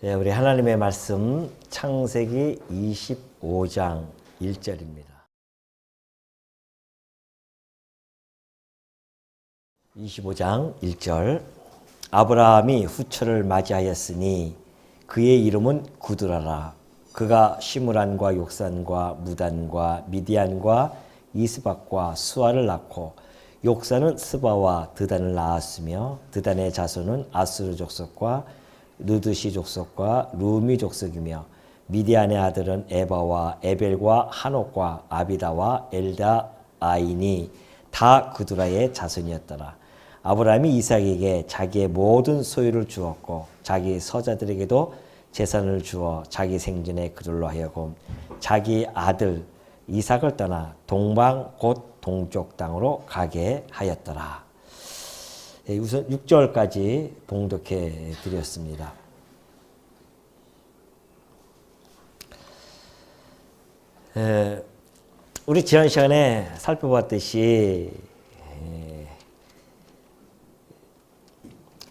네, 우리 하나님의 말씀 창세기 25장 1절입니다. 25장 1절 아브라함이 후처를 맞이하였으니 그의 이름은 구드라라. 그가 시므란과 욕산과 무단과 미디안과 이스박과 수아를 낳고 욕산은 스바와 드단을 낳았으며 드단의 자손은 아수르 족속과 느드시 족속과 루미 족속이며 미디안의 아들은 에바와 에벨과 한옥과 아비다와 엘다아이니 다 구드라의 자손이었더라. 아브라함이 이삭에게 자기의 모든 소유를 주었고 자기 서자들에게도 재산을 주어 자기 생전에 그들로 하여금 자기 아들 이삭을 떠나 동방 곧 동쪽 땅으로 가게 하였더라. 우선 6절까지 봉독해 드렸습니다. 우리 지난 시간에 살펴봤듯이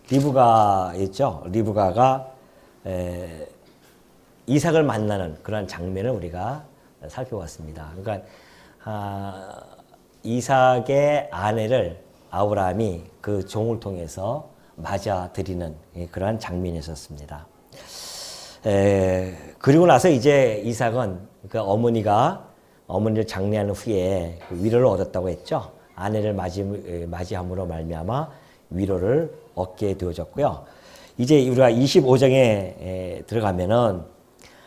리브가 있죠. 리브가가 이삭을 만나는 그런 장면을 우리가 살펴봤습니다. 그러니까 이삭의 아내를 아브라함이 그 종을 통해서 맞아들이는 그러한 장면이 있었습니다. 그리고 나서 이제 이삭은 그 어머니를 장례한 후에 위로를 얻었다고 했죠. 아내를 맞이함으로 말미암아 위로를 얻게 되어졌고요. 이제 우리가 25장에 들어가면은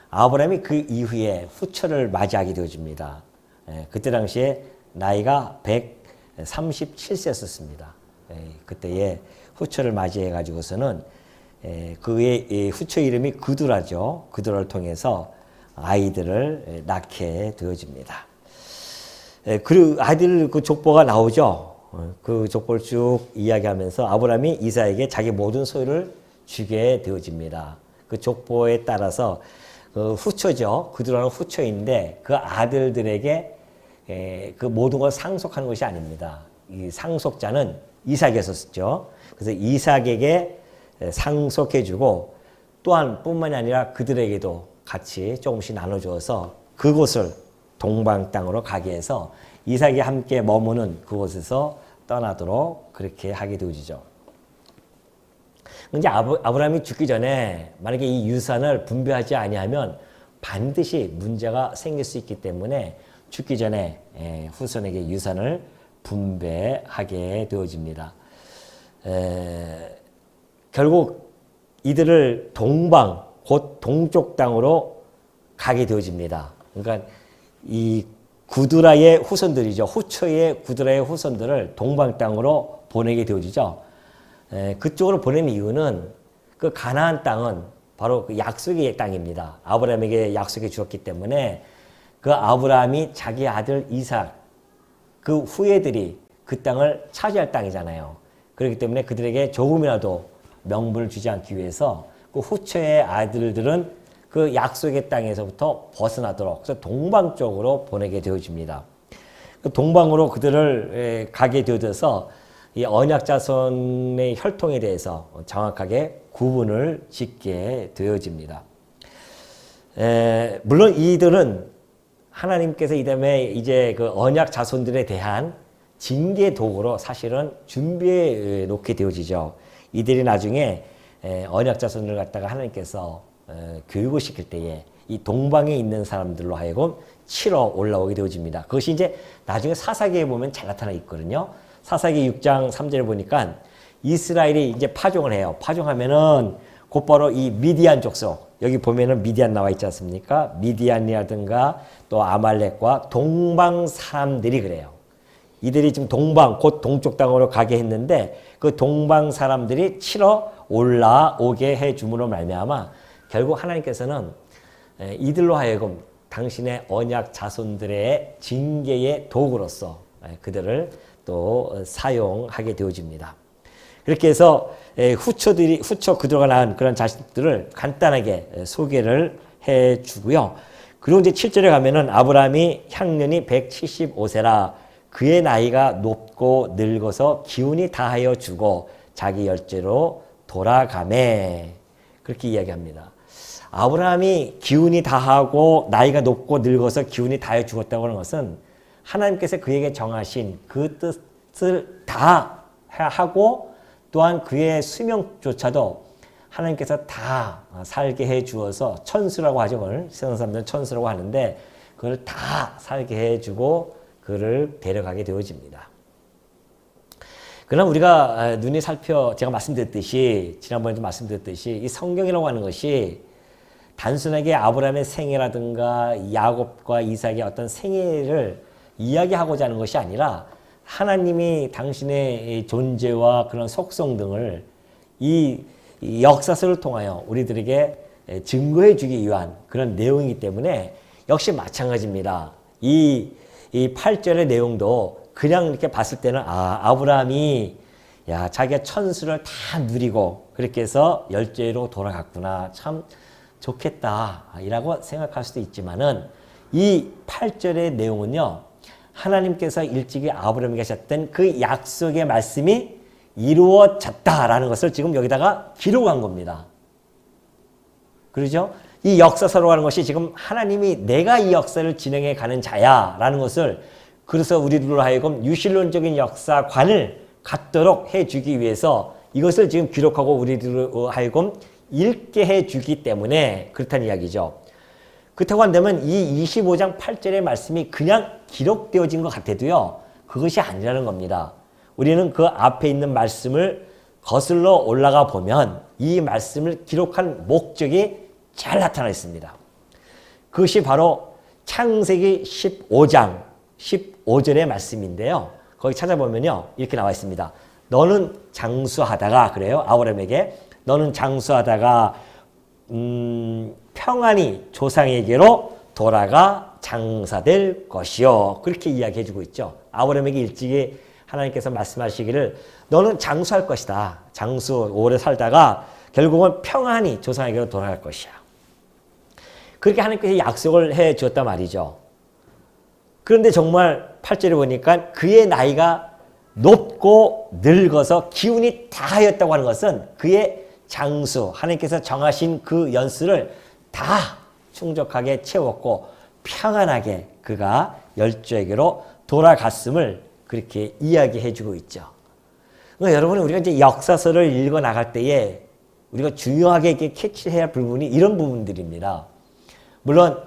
아브라함이 그 이후에 후처를 맞이하게 되어집니다. 그때 당시에 나이가 137세였습니다. 그때에 후처를 맞이해 가지고서는 그의 후처 이름이 구드라죠. 구드라를 통해서 아이들을 낳게 되어집니다. 그리고 아이들 그 족보가 나오죠. 그 족보를 쭉 이야기하면서 아브라함이 이삭에게 자기 모든 소유를 주게 되어집니다. 그 족보에 따라서 그 후처죠. 구드라는 후처인데 그 아들들에게 그 모든 걸 상속하는 것이 아닙니다. 이 상속자는 이삭이었었죠. 그래서 이삭에게 상속해주고 또한 뿐만이 아니라 그들에게도 같이 조금씩 나눠주어서 그곳을 동방 땅으로 가게 해서 이삭이 함께 머무는 그곳에서 떠나도록 그렇게 하게 되어지죠. 이제 아브라함이 죽기 전에 만약에 이 유산을 분배하지 아니하면 반드시 문제가 생길 수 있기 때문에 죽기 전에 후손에게 유산을 분배하게 되어집니다. 결국 이들을 동방, 곧 동쪽 땅으로 가게 되어집니다. 그러니까 이 구드라의 후손들이죠. 후처의 구드라의 후손들을 동방 땅으로 보내게 되어지죠. 그쪽으로 보낸 이유는 그 가나안 땅은 바로 그 약속의 땅입니다. 아브라함에게 약속해 주었기 때문에 그 아브라함이 자기 아들 이삭 그 후예들이 그 땅을 차지할 땅이잖아요. 그렇기 때문에 그들에게 조금이라도 명분을 주지 않기 위해서 그 후처의 아들들은 그 약속의 땅에서부터 벗어나도록 그래서 동방 쪽으로 보내게 되어집니다. 그 동방으로 그들을 가게 되어져서 이 언약 자손의 혈통에 대해서 정확하게 구분을 짓게 되어집니다. 물론 이들은 하나님께서 이다음에 이제 그 언약 자손들에 대한 징계 도구로 사실은 준비해 놓게 되어지죠. 이들이 나중에 언약 자손을 갖다가 하나님께서 교육을 시킬 때에 이 동방에 있는 사람들로 하여금 치러 올라오게 되어집니다. 그것이 이제 나중에 사사기에 보면 잘 나타나 있거든요. 사사기 6장 3절을 보니까 이스라엘이 이제 파종을 해요. 파종하면은 곧바로 이 미디안 족속, 여기 보면은 미디안 나와 있지 않습니까? 미디안이라든가 또 아말렉과 동방 사람들이 그래요. 이들이 지금 동방, 곧 동쪽 땅으로 가게 했는데 그 동방 사람들이 치러 올라오게 해 줌으로 말미암아 결국 하나님께서는 이들로 하여금 당신의 언약 자손들의 징계의 도구로서 그들을 또 사용하게 되어집니다. 그렇게 해서 후처 그들과 낳은 그런 자식들을 간단하게 소개를 해 주고요. 그리고 이제 7절에 가면은 아브라함이 향년이 175세라 그의 나이가 높고 늙어서 기운이 다하여 주고 자기 열제로 돌아가매 그렇게 이야기합니다. 아브라함이 기운이 다하고 나이가 높고 늙어서 기운이 다해 죽었다고 하는 것은 하나님께서 그에게 정하신 그 뜻을 다 하고 또한 그의 수명조차도 하나님께서 다 살게 해 주어서 천수라고 하죠. 오늘 세상 사람들은 천수라고 하는데 그걸 다 살게 해 주고 그를 데려가게 되어집니다. 그러나 우리가 눈이 제가 말씀드렸듯이 지난번에도 말씀드렸듯이 이 성경이라고 하는 것이 단순하게 아브라함의 생애라든가 야곱과 이삭의 어떤 생애를 이야기하고자 하는 것이 아니라 하나님이 당신의 존재와 그런 속성 등을 이 역사서를 통하여 우리들에게 증거해 주기 위한 그런 내용이기 때문에 역시 마찬가지입니다. 이 8절의 내용도 그냥 이렇게 봤을 때는 아브라함이 자기가 천수를 다 누리고 그렇게 해서 열조로 돌아갔구나. 참 좋겠다. 이라고 생각할 수도 있지만은 이 8절의 내용은요. 하나님께서 일찍이 아브라함에게 하셨던 그 약속의 말씀이 이루어졌다라는 것을 지금 여기다가 기록한 겁니다. 그러죠? 이 역사서로 하는 것이 지금 하나님이 내가 이 역사를 진행해 가는 자야라는 것을 그래서 우리들로 하여금 유실론적인 역사관을 갖도록 해주기 위해서 이것을 지금 기록하고 우리들로 하여금 읽게 해주기 때문에 그렇다는 이야기죠. 그렇다고 한다면 이 25장 8절의 말씀이 그냥 기록되어진 것 같아도요. 그것이 아니라는 겁니다. 우리는 그 앞에 있는 말씀을 거슬러 올라가 보면 이 말씀을 기록한 목적이 잘 나타나 있습니다. 그것이 바로 창세기 15장 15절의 말씀인데요. 거기 찾아보면요. 이렇게 나와 있습니다. 너는 장수하다가 그래요. 아브라함에게 너는 장수하다가 평안히 조상에게로 돌아가 장사될 것이요. 그렇게 이야기해 주고 있죠. 아브라함에게 일찍이 하나님께서 말씀하시기를 너는 장수할 것이다. 장수 오래 살다가 결국은 평안히 조상에게로 돌아갈 것이야. 그렇게 하나님께서 약속을 해 주었단 말이죠. 그런데 정말 8절에 보니까 그의 나이가 높고 늙어서 기운이 다하였다고 하는 것은 그의 장수, 하나님께서 정하신 그 연수를 다 충족하게 채웠고 평안하게 그가 열조에게로 돌아갔음을 그렇게 이야기해 주고 있죠. 그러니까 여러분 우리가 이제 역사서를 읽어 나갈 때에 우리가 중요하게 이렇게 캐치해야 할 부분이 이런 부분들입니다. 물론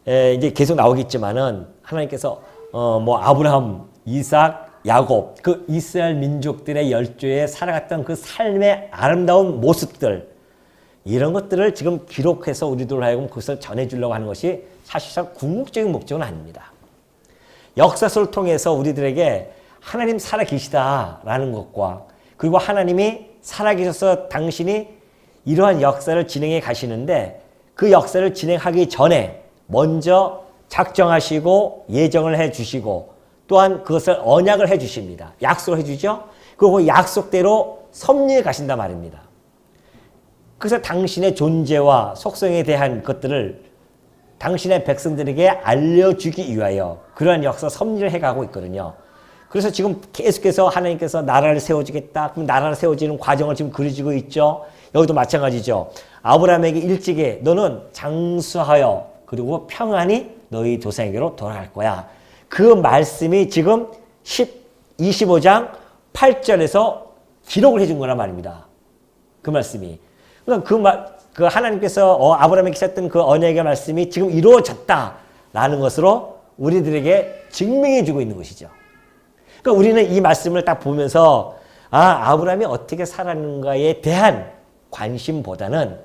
이제 계속 나오겠지만은 하나님께서 아브라함, 이삭, 야곱 그 이스라엘 민족들의 열조에 살아갔던 그 삶의 아름다운 모습들 이런 것들을 지금 기록해서 우리들 하여금 그것을 전해주려고 하는 것이 사실상 궁극적인 목적은 아닙니다. 역사서를 통해서 우리들에게 하나님 살아계시다라는 것과 그리고 하나님이 살아계셔서 당신이 이러한 역사를 진행해 가시는데 그 역사를 진행하기 전에 먼저 작정하시고 예정을 해 주시고 또한 그것을 언약을 해 주십니다. 약속을 해 주죠. 그리고 약속대로 섭리해 가신단 말입니다. 그래서 당신의 존재와 속성에 대한 것들을 당신의 백성들에게 알려주기 위하여 그러한 역사 섭리를 해가고 있거든요. 그래서 지금 계속해서 하나님께서 나라를 세워주겠다. 그럼 나라를 세워지는 과정을 지금 그려지고 있죠. 여기도 마찬가지죠. 아브라함에게 일찍이 너는 장수하여 그리고 평안히 너희 조상에게로 돌아갈 거야. 그 말씀이 지금 25장 8절에서 기록을 해준 거란 말입니다. 그 말씀이. 그러니까 그 하나님께서 아브라함에게 하셨던 그 언약의 말씀이 지금 이루어졌다라는 것으로 우리들에게 증명해 주고 있는 것이죠. 그러니까 우리는 이 말씀을 딱 보면서 아브라함이 어떻게 살았는가에 대한 관심보다는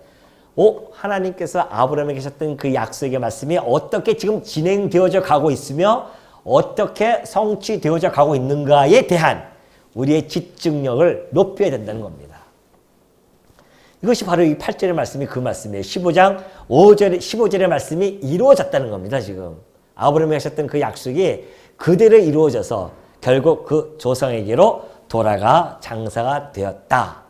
하나님께서 아브라함에게 하셨던 그 약속의 말씀이 어떻게 지금 진행되어져 가고 있으며 어떻게 성취되어져 가고 있는가에 대한 우리의 집중력을 높여야 된다는 겁니다. 이것이 바로 이 8절의 말씀이 그 말씀이에요. 15절의 말씀이 이루어졌다는 겁니다. 지금 아브라함이 하셨던 그 약속이 그대로 이루어져서 결국 그 조상에게로 돌아가 장사가 되었다.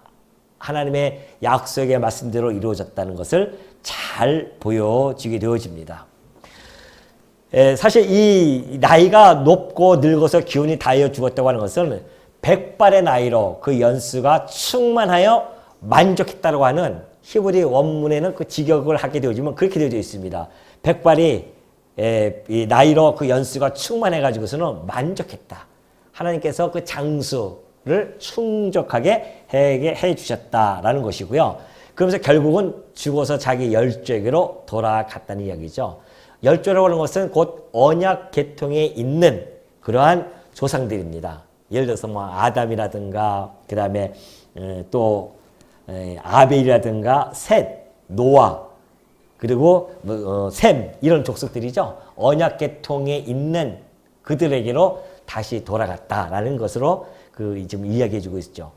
하나님의 약속의 말씀대로 이루어졌다는 것을 잘 보여지게 되어집니다. 사실 이 나이가 높고 늙어서 기운이 다하여 죽었다고 하는 것은 100발의 나이로 그 연수가 충만하여 만족했다고 하는 히브리 원문에는 그 직역을 하게 되어지면 그렇게 되어져 있습니다. 백발이 이 나이로 그 연수가 충만해가지고서는 만족했다. 하나님께서 그 장수를 충족하게 해 주셨다라는 것이고요. 그러면서 결국은 죽어서 자기 열조에게로 돌아갔다는 이야기죠. 열조라고 하는 것은 곧 언약 계통에 있는 그러한 조상들입니다. 예를 들어서 뭐 아담이라든가 그 다음에 또 아벨이라든가 셋, 노아 그리고 셈 이런 족속들이죠. 언약 계통에 있는 그들에게로 다시 돌아갔다라는 것으로 지금 이야기해주고 있죠.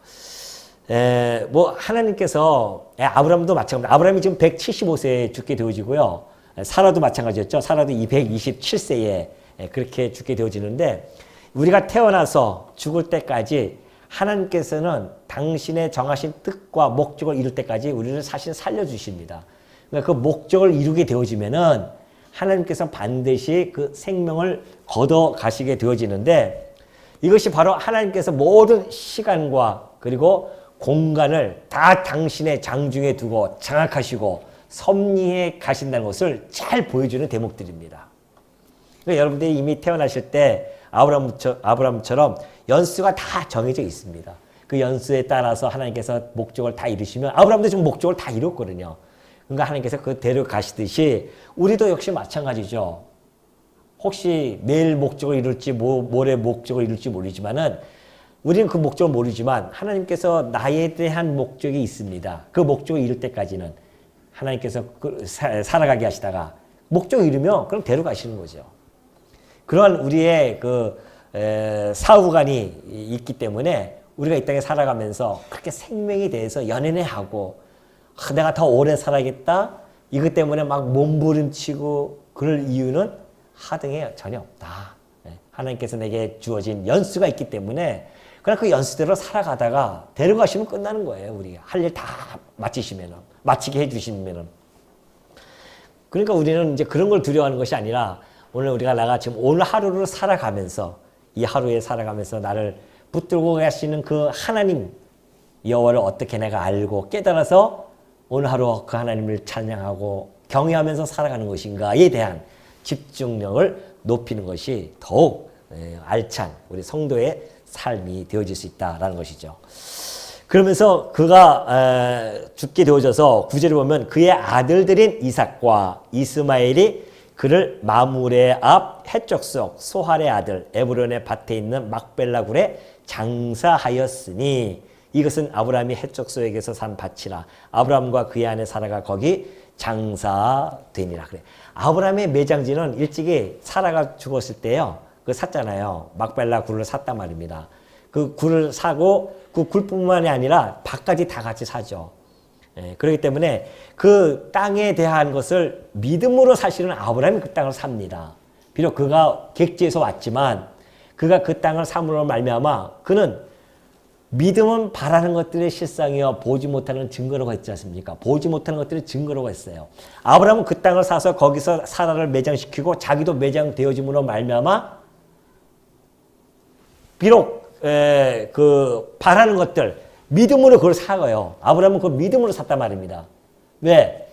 뭐 하나님께서 아브라함도 마찬가지입니다. 아브라함이 지금 175세에 죽게 되어지고요. 사라도 마찬가지였죠. 사라도 227세에 그렇게 죽게 되어지는데 우리가 태어나서 죽을 때까지 하나님께서는 당신의 정하신 뜻과 목적을 이룰 때까지 우리를 사실 살려주십니다. 그러니까 그 목적을 이루게 되어지면은 하나님께서 반드시 그 생명을 걷어 가시게 되어지는데 이것이 바로 하나님께서 모든 시간과 그리고 공간을 다 당신의 장중에 두고 장악하시고 섭리해 가신다는 것을 잘 보여주는 대목들입니다. 그러니까 여러분들이 이미 태어나실 때 아브라함처럼 연수가 다 정해져 있습니다. 그 연수에 따라서 하나님께서 목적을 다 이루시면 아브라함도 지금 목적을 다 이뤘거든요. 그러니까 하나님께서 그 데려가시듯이 우리도 역시 마찬가지죠. 혹시 내일 목적을 이룰지 모레 목적을 이룰지 모르지만은 우리는 그 목적을 모르지만 하나님께서 나에 대한 목적이 있습니다. 그 목적을 이룰 때까지는 하나님께서 살아가게 하시다가 목적을 이루면 그럼 데려가시는 거죠. 그러한 우리의 사후관이 있기 때문에 우리가 이 땅에 살아가면서 그렇게 생명에 대해서 연연해하고 내가 더 오래 살아야겠다 이것 때문에 막 몸부림치고 그럴 이유는 하등에 전혀 없다. 하나님께서 내게 주어진 연수가 있기 때문에 그냥 그 연수대로 살아가다가 데려가시면 끝나는 거예요. 우리 할 일 다 마치게 해주시면은. 그러니까 우리는 이제 그런 걸 두려워하는 것이 아니라 오늘 내가 지금 오늘 하루를 살아가면서 이 하루에 살아가면서 나를 붙들고 가시는 그 하나님 여호와를 어떻게 내가 알고 깨달아서 오늘 하루 그 하나님을 찬양하고 경외하면서 살아가는 것인가에 대한 집중력을 높이는 것이 더욱 알찬 우리 성도의 삶이 되어질 수 있다라는 것이죠. 그러면서 그가 죽게 되어져서 9절에 보면 그의 아들들인 이삭과 이스마엘이 그를 마므레 앞 해적속 소할의 아들 에브론의 밭에 있는 막벨라 굴에 장사하였으니 이것은 아브라함이 해적소에게서 산 밭이라 아브라함과 그의 아내 사라가 거기 장사되니라. 그래. 아브라함의 매장지는 일찍이 사라가 죽었을 때요. 샀잖아요. 막벨라 굴을 샀단 말입니다. 그 굴을 사고 그 굴뿐만이 아니라 밭까지 다 같이 사죠. 그렇기 때문에 그 땅에 대한 것을 믿음으로 사실은 아브라함이 그 땅을 삽니다. 비록 그가 객지에서 왔지만 그가 그 땅을 삼으로 말미암아 그는 믿음은 바라는 것들의 실상이요 보지 못하는 증거라고 했지 않습니까? 보지 못하는 것들의 증거라고 했어요. 아브라함은 그 땅을 사서 거기서 사라를 매장시키고 자기도 매장되어짐으로 말미암아 비록 그 바라는 것들 믿음으로 그걸 사고요. 아브라함은 그걸 믿음으로 샀단 말입니다. 왜?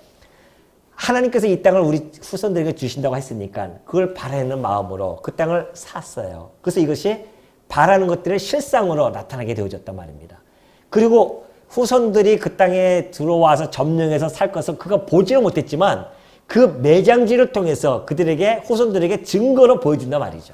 하나님께서 이 땅을 우리 후손들에게 주신다고 했으니까 그걸 바라는 마음으로 그 땅을 샀어요. 그래서 이것이 바라는 것들의 실상으로 나타나게 되어졌단 말입니다. 그리고 후손들이 그 땅에 들어와서 점령해서 살 것을 그가 보지는 못했지만 그 매장지를 통해서 그들에게 후손들에게 증거로 보여준단 말이죠.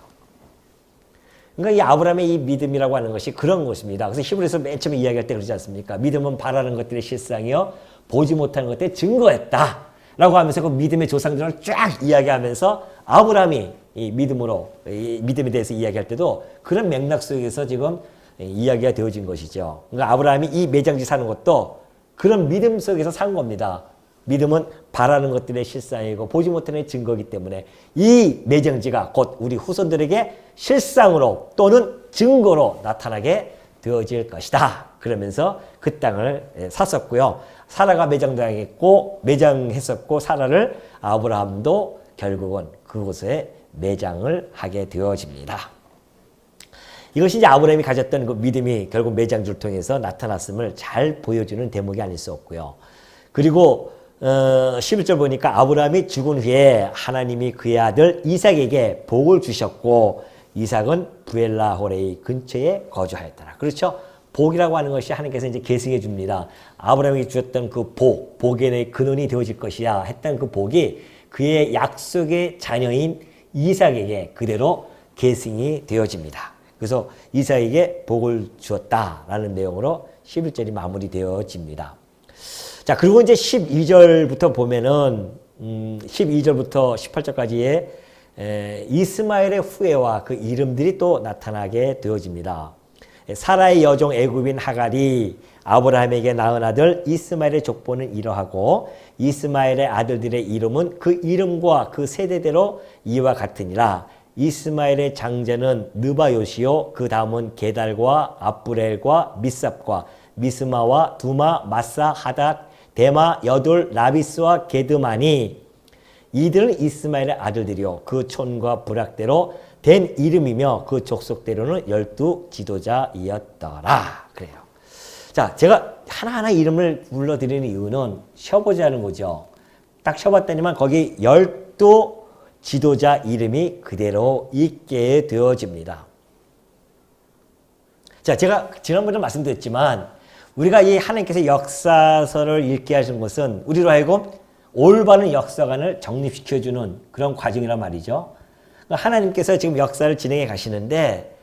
그러니까 이 아브라함의 이 믿음이라고 하는 것이 그런 것입니다. 그래서 히브리서 맨 처음에 이야기할 때 그러지 않습니까? 믿음은 바라는 것들의 실상이요 보지 못하는 것들의 증거였다. 라고 하면서 그 믿음의 조상들을 쫙 이야기하면서 아브라함이 이 믿음에 대해서 이야기할 때도 그런 맥락 속에서 지금 이야기가 되어진 것이죠. 그러니까 아브라함이 이 매장지 사는 것도 그런 믿음 속에서 산 겁니다. 믿음은 바라는 것들의 실상이고 보지 못하는 증거이기 때문에 이 매장지가 곧 우리 후손들에게 실상으로 또는 증거로 나타나게 되어질 것이다. 그러면서 그 땅을 샀었고요. 사라가 매장했었고 사라를 아브라함도 결국은 그곳에 매장을 하게 되어집니다. 이것이 이제 아브라함이 가졌던 그 믿음이 결국 매장주를 통해서 나타났음을 잘 보여주는 대목이 아닐 수 없고요. 그리고 11절 보니까 아브라함이 죽은 후에 하나님이 그의 아들 이삭에게 복을 주셨고 이삭은 부엘라호레이 근처에 거주하였더라. 그렇죠? 복이라고 하는 것이 하나님께서 이제 계승해 줍니다. 아브라함이 주었던 그 복, 복의 근원이 되어질 것이야 했던 그 복이 그의 약속의 자녀인 이삭에게 그대로 계승이 되어집니다. 그래서 이삭에게 복을 주었다라는 내용으로 11절이 마무리되어집니다. 자, 그리고 이제 12절부터 보면은 12절부터 18절까지의 이스마엘의 후예와 그 이름들이 또 나타나게 되어집니다. 사라의 여종 애굽인 하갈이 아브라함에게 낳은 아들 이스마엘의 족보는 이러하고 이스마엘의 아들들의 이름은 그 이름과 그 세대대로 이와 같으니라. 이스마엘의 장자는 느바요시요 그 다음은 게달과 압브렐과 미삽과 미스마와 두마, 마사, 하닷, 데마, 여둘, 라비스와 게드마니 이들은 이스마엘의 아들들이요 그 촌과 부락대로 된 이름이며 그 족속대로는 12 지도자이었더라. 그래요. 자, 제가 하나하나 이름을 불러드리는 이유는 쉬어보자는 거죠. 딱 쉬어봤더니만 거기 12 지도자 이름이 그대로 있게 되어집니다. 자, 제가 지난번에 말씀드렸지만 우리가 이 하나님께서 역사서를 읽게 하신 것은 우리로 하여금 올바른 역사관을 정립시켜주는 그런 과정이란 말이죠. 하나님께서 지금 역사를 진행해 가시는데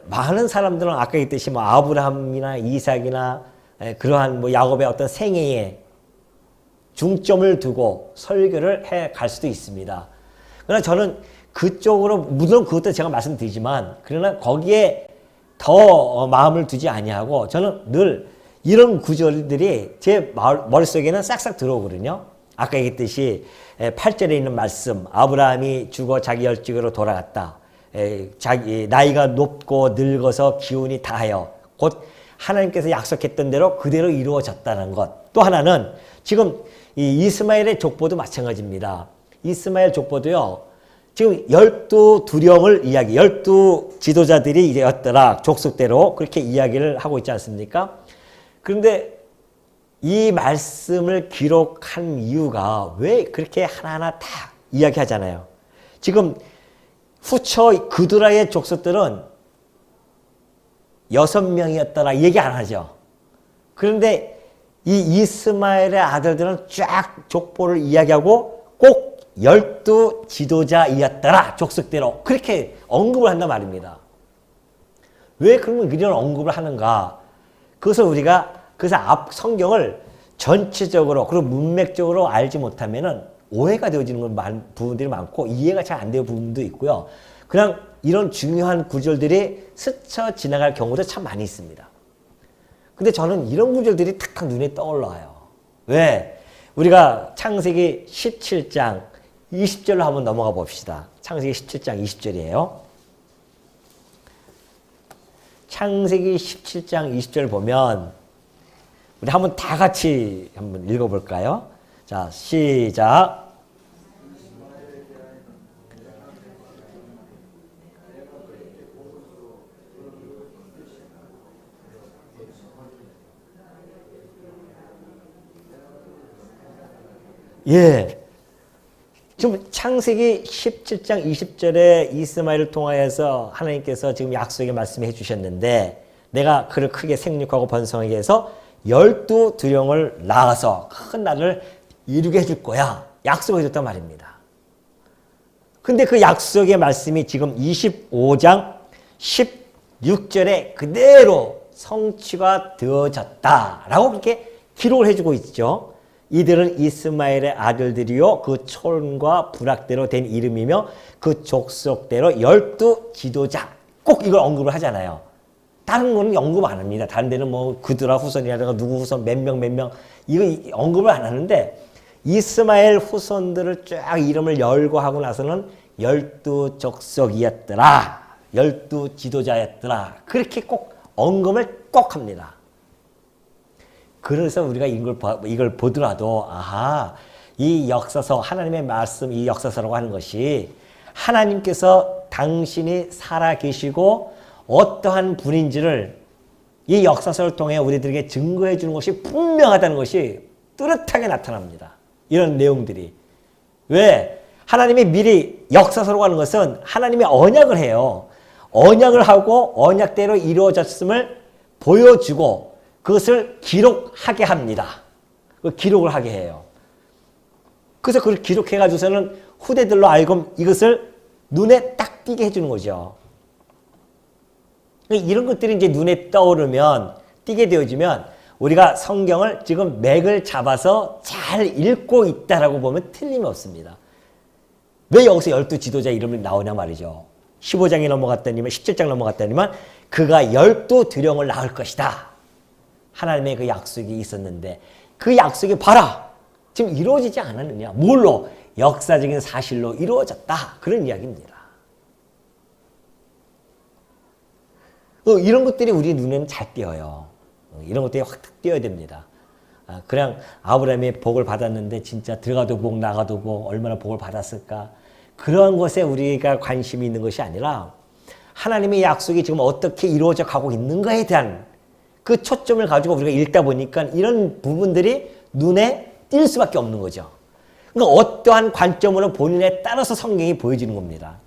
많은 사람들은 아까 얘기했듯이 뭐 아브라함이나 이삭이나 그러한 뭐 야곱의 어떤 생애에 중점을 두고 설교를 해 갈 수도 있습니다. 그러나 저는 그쪽으로 물론 그것도 제가 말씀드리지만 그러나 거기에 더 마음을 두지 아니하고 저는 늘 이런 구절들이 제 머릿속에는 싹싹 들어오거든요. 아까 얘기했듯이 8절에 있는 말씀 아브라함이 죽어 자기 열직으로 돌아갔다. 자기 나이가 높고 늙어서 기운이 다하여 곧 하나님께서 약속했던 대로 그대로 이루어졌다는 것. 또 하나는 지금 이 이스마엘의 족보도 마찬가지입니다. 이스마엘 족보도요. 지금 12두령을 이야기, 12 지도자들이 이제였더라. 족속대로 그렇게 이야기를 하고 있지 않습니까? 그런데 이 말씀을 기록한 이유가 왜 그렇게 하나하나 다 이야기하잖아요. 지금 후처 그두라의 족속들은 6명이었더라 얘기 안 하죠. 그런데 이 이스마엘의 아들들은 쫙 족보를 이야기하고 꼭 12 지도자이었더라 족속대로 그렇게 언급을 한단 말입니다. 왜 그러면 이런 언급을 하는가? 그것을 우리가 그래서 앞 성경을 전체적으로 그리고 문맥적으로 알지 못하면은 오해가 되어지는 부분들이 많고 이해가 잘 안 되는 부분도 있고요. 그냥 이런 중요한 구절들이 스쳐 지나갈 경우도 참 많이 있습니다. 근데 저는 이런 구절들이 탁탁 눈에 떠올라요. 왜? 우리가 창세기 17장 20절로 한번 넘어가 봅시다. 창세기 17장 20절이에요. 창세기 17장 20절 보면 우리 한번 다 같이 한번 읽어볼까요? 자, 시작. 예. 지금 창세기 17장 20절에 이스마엘을 통하여서 하나님께서 지금 약속의 말씀해 주셨는데 내가 그를 크게 생육하고 번성하게 해서 12두령을 낳아서 큰 나라를 이루게 해줄 거야. 약속을 해줬단 말입니다. 근데 그 약속의 말씀이 지금 25장 16절에 그대로 성취가 되어졌다라고 그렇게 기록을 해주고 있죠. 이들은 이스마엘의 아들들이요 그 촌과 부락대로 된 이름이며 그 족속대로 12 지도자 꼭 이걸 언급을 하잖아요. 다른 거는 언급 안 합니다. 다른 데는 뭐 그드라 후손이라든가 누구 후손 몇 명 이거 언급을 안 하는데 이스마엘 후손들을 쫙 이름을 열고 하고 나서는 12 족속이었더라. 12 지도자였더라. 그렇게 꼭 언급을 꼭 합니다. 그래서 우리가 이걸 보더라도 아하 이 역사서 하나님의 말씀 이 역사서라고 하는 것이 하나님께서 당신이 살아계시고 어떠한 분인지를 이 역사서를 통해 우리들에게 증거해 주는 것이 분명하다는 것이 뚜렷하게 나타납니다. 이런 내용들이. 왜? 하나님이 미리 역사서로 가는 것은 하나님이 언약을 해요. 언약을 하고 언약대로 이루어졌음을 보여주고 그것을 기록하게 합니다. 그 기록을 하게 해요. 그래서 그걸 기록해가지고서는 후대들로 알고 이것을 눈에 딱 띄게 해주는 거죠. 이런 것들이 이제 눈에 떠오르면, 띄게 되어지면 우리가 성경을 지금 맥을 잡아서 잘 읽고 있다라고 보면 틀림이 없습니다. 왜 여기서 12지도자 이름이 나오냐 말이죠. 15장이 넘어갔다니면, 17장 넘어갔다니면 그가 12두령을 낳을 것이다. 하나님의 그 약속이 있었는데 그 약속이 봐라! 지금 이루어지지 않았느냐. 뭘로? 역사적인 사실로 이루어졌다. 그런 이야기입니다. 이런 것들이 우리 눈에는 잘 띄어요. 이런 것들이 확 띄어야 됩니다. 그냥 아브라함이 복을 받았는데 진짜 들어가도 복 나가도 복 얼마나 복을 받았을까. 그런 것에 우리가 관심이 있는 것이 아니라 하나님의 약속이 지금 어떻게 이루어져 가고 있는가에 대한 그 초점을 가지고 우리가 읽다 보니까 이런 부분들이 눈에 띌 수밖에 없는 거죠. 그러니까 어떠한 관점으로 본인에 따라서 성경이 보여지는 겁니다.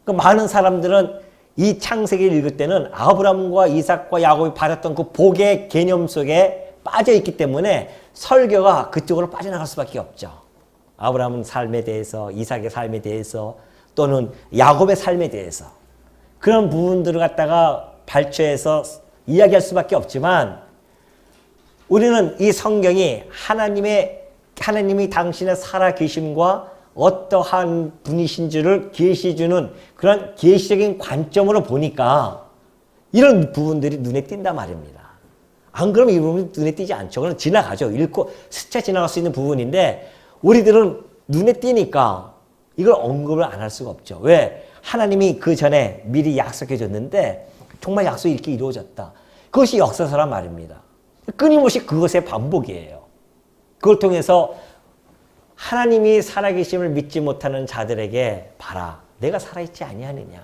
많은 사람들은 이 창세기를 읽을 때는 아브라함과 이삭과 야곱이 받았던 그 복의 개념 속에 빠져 있기 때문에 설교가 그쪽으로 빠져나갈 수밖에 없죠. 아브라함은 삶에 대해서, 이삭의 삶에 대해서 또는 야곱의 삶에 대해서 그런 부분들을 갖다가 발췌해서 이야기할 수밖에 없지만 우리는 이 성경이 하나님이 당신의 살아계심과 어떠한 분이신지를 계시해주는 그런 계시적인 관점으로 보니까 이런 부분들이 눈에 띈단 말입니다. 안 그러면 이 부분이 눈에 띄지 않죠. 그럼 지나가죠. 읽고 스쳐 지나갈 수 있는 부분인데 우리들은 눈에 띄니까 이걸 언급을 안 할 수가 없죠. 왜? 하나님이 그 전에 미리 약속해 줬는데 정말 약속이 이렇게 이루어졌다. 그것이 역사서란 말입니다. 끊임없이 그것의 반복이에요. 그걸 통해서 하나님이 살아계심을 믿지 못하는 자들에게 봐라. 내가 살아있지 아니하느냐.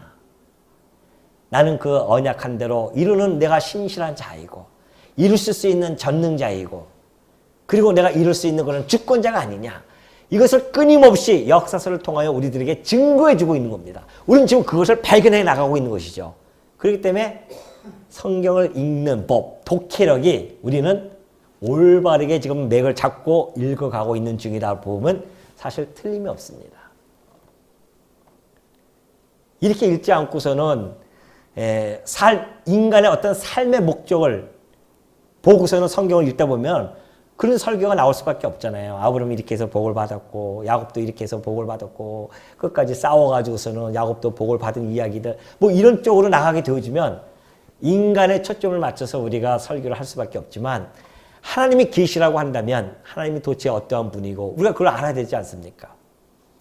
나는 그 언약한 대로 이루는 내가 신실한 자이고 이루실 수 있는 전능자이고 그리고 내가 이룰 수 있는 것은 주권자가 아니냐. 이것을 끊임없이 역사서를 통하여 우리들에게 증거해주고 있는 겁니다. 우리는 지금 그것을 발견해 나가고 있는 것이죠. 그렇기 때문에 성경을 읽는 법, 독해력이 우리는 올바르게 지금 맥을 잡고 읽어가고 있는 중이다 보면 사실 틀림이 없습니다. 이렇게 읽지 않고서는 인간의 어떤 삶의 목적을 보고서는 성경을 읽다 보면 그런 설교가 나올 수밖에 없잖아요. 아브라함이 이렇게 해서 복을 받았고 야곱도 이렇게 해서 복을 받았고 끝까지 싸워가지고서는 야곱도 복을 받은 이야기들 뭐 이런 쪽으로 나가게 되어지면 인간의 초점을 맞춰서 우리가 설교를 할 수밖에 없지만 하나님이 계시라고 한다면 하나님이 도대체 어떠한 분이고 우리가 그걸 알아야 되지 않습니까?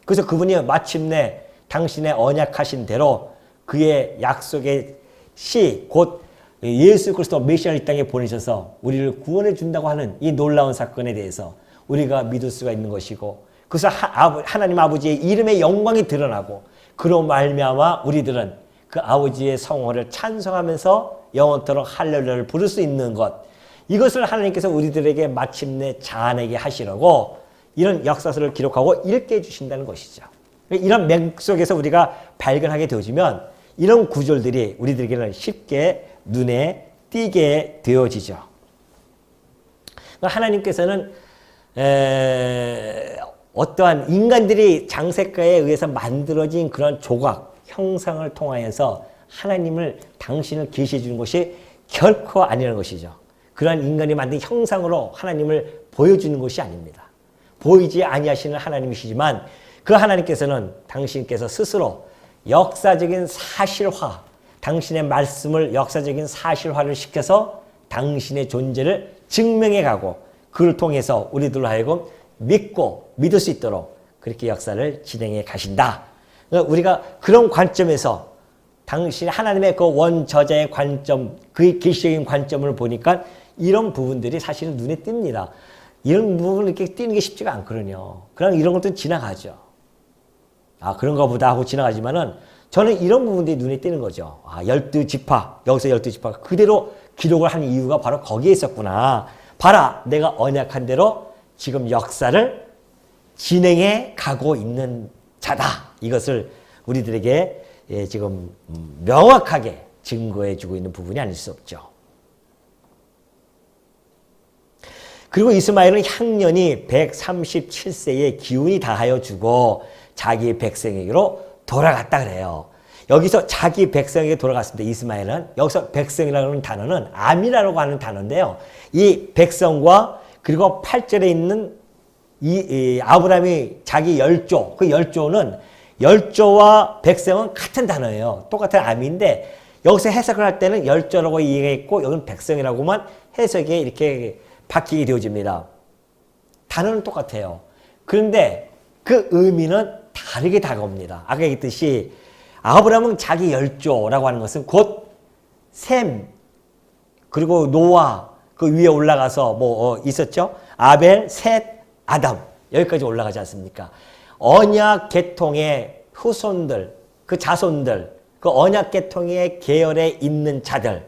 그래서 그분이 마침내 당신의 언약하신 대로 그의 약속의 시 곧 예수 그리스도 메시아를 이 땅에 보내셔서 우리를 구원해 준다고 하는 이 놀라운 사건에 대해서 우리가 믿을 수가 있는 것이고 그래서 하나님 아버지의 이름의 영광이 드러나고 그로 말미암아 우리들은 그 아버지의 성호를 찬송하면서 영원토록 할렐루야를 부를 수 있는 것 이것을 하나님께서 우리들에게 마침내 자아내게 하시려고 이런 역사서를 기록하고 읽게 해주신다는 것이죠. 이런 맥 속에서 우리가 발견하게 되어지면 이런 구절들이 우리들에게는 쉽게 눈에 띄게 되어지죠. 하나님께서는 어떠한 인간들이 장색가에 의해서 만들어진 그런 조각, 형상을 통하여서 하나님을 당신을 계시해 주는 것이 결코 아니라는 것이죠. 그러한 인간이 만든 형상으로 하나님을 보여주는 것이 아닙니다. 보이지 아니하시는 하나님이시지만 그 하나님께서는 당신께서 스스로 역사적인 사실화, 당신의 말씀을 역사적인 사실화를 시켜서 당신의 존재를 증명해 가고 그를 통해서 우리들로 하여금 믿고 믿을 수 있도록 그렇게 역사를 진행해 가신다. 그러니까 우리가 그런 관점에서 당신 하나님의 그 원저자의 관점, 그 계시적인 관점을 보니까 이런 부분들이 사실은 눈에 띕니다. 이런 부분을 이렇게 띄는 게 쉽지가 않거든요. 그냥 이런 것들은 지나가죠. 아, 그런가 보다 하고 지나가지만은 저는 이런 부분들이 눈에 띄는 거죠. 아, 12지파, 여기서 12지파 그대로 기록을 한 이유가 바로 거기에 있었구나. 봐라, 내가 언약한 대로 지금 역사를 진행해 가고 있는 자다. 이것을 우리들에게 지금 명확하게 증거해 주고 있는 부분이 아닐 수 없죠. 그리고 이스마엘은 향년이 137세에 기운이 다하여 주고 자기 백성에게로 돌아갔다 그래요. 여기서 자기 백성에게 돌아갔습니다. 이스마엘은 여기서 백성이라는 단어는 암이라고 하는 단어인데요. 이 백성과 그리고 8절에 있는 이 아브라함이 자기 열조, 그 열조는 열조와 백성은 같은 단어예요. 똑같은 암인데 여기서 해석을 할 때는 열조라고 이해했고 여기는 백성이라고만 해석이 이렇게 바뀌게 되어집니다. 단어는 똑같아요. 그런데 그 의미는 다르게 다가옵니다. 아까 얘기했듯이 아브라함은 자기 열조라고 하는 것은 곧 셈, 그리고 노아, 그 위에 올라가서 있었죠? 아벨, 셋, 아담. 여기까지 올라가지 않습니까? 언약 계통의 후손들, 그 자손들, 그 언약 계통의 계열에 있는 자들,